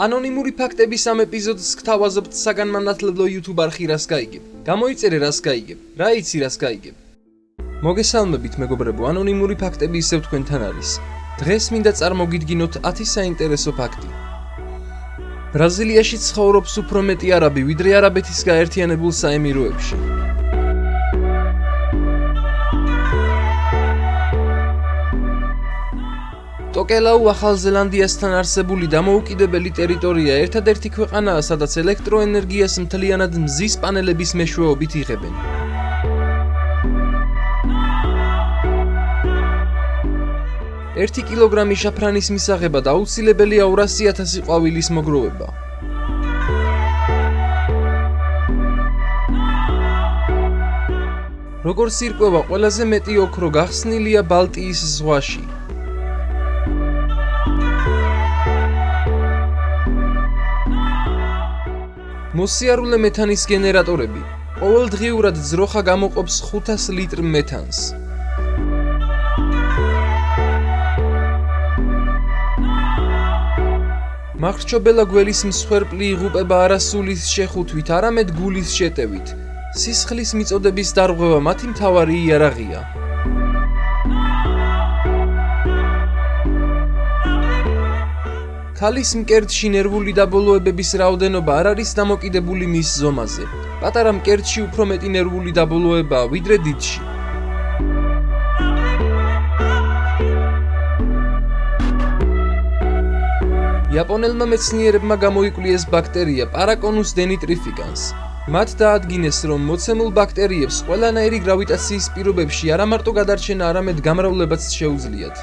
ანონიმური ფაქტების ამ ეპიზოდს გთავაზობთ საგანმანათლებლო YouTube არხი რას გაიგებ. გამოიწერე რას გაიგებ, რა იცი რას გაიგებ. მოგესალმებით მეგობრებო, ანონიმური ფაქტები ისევ თქვენთან არის. დღეს მინდა წარმოგიდგინოთ 10 საინტერესო ფაქტი. ბრაზილიაში ცხოვრობს უფრო მეტი არაბი, ვიდრე არაბეთის გაერთიანებულ საემიროებში. ტოკელაუ ახალ ზელანდიასთან არსებული დამოუკიდებელი ტერიტორია ერთადერთი ქვეყანაა, სადაც ელექტროენერგიას მთლიანად მზის პანელების მეშვეობით იღებენ. ერთი კილოგრამი შაფრანის მისაღებად აუცილებელია 200,000 ყვავილის მოგროვება. როგორც ირკვევა, ყველაზე მეტი ოქრო გახსნილია ბალტიის ზღვაში. მოსიარულე მეთანის გენერატორები. ყოველდღიურად ძროხა გამოყოფს 500 ლიტრ მეთანს. მახრჩობელა გველის მსხვერპლი იღუპება არა სულის შეხუთვით, არამედ გულის შეტევით. სისხლის მიწოდების დარღვევა მათი მთავარი იარაღია. ქალის მკერდში ნერვული დაბოლოებების რაოდენობა არ არის დამოკიდებული მის ზომაზე. პატარა მკერდში უფრო მეტი ნერვული დაბოლოებაა, ვიდრე დიდში. იაპონელმა მეცნიერებმა გამოიკვლიეს ბაქტერია პარაკონუს დენიტრიფიკანს. მათ დაადგინეს, რომ მოცემულ ბაქტერიებს ყველანაირი გრავიტაციის პირობებში არა მარტო გადარჩენა, არამედ გამრავლებაც შეუძლიათ.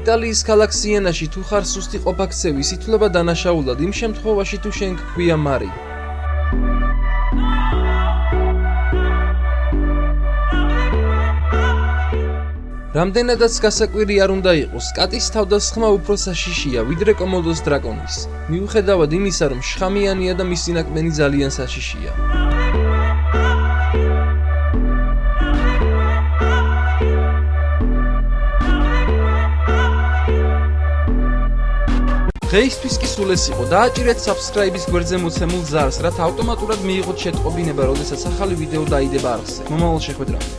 იტალიის ქალაქ სიენაში თუ ხარ სუსტი ყოფაქცევის ითვლება დანაშაულად, იმ შემთხვევაში თუ შენ გქვია მარი. რამდენადაც გასაკვირი არ უნდა იყოს, კატის თავდასხმა უფრო საშიშია, ვიდრე კომოდოს დრაკონის. მიუხედავად იმისა, რომ შხამიანია და მისი ნაკბენი ძალიან საშიშია. დღეისთვის კი სულ ეს იყო. დააჭირეთ subscribe-ის გვერდზე მოცემულ ზარს, რათა ავტომატურად მიიღოთ შეტყობინება, როდესაც ახალი ვიდეო დაიდება არხზე. მომავალ შეხვედრამდე.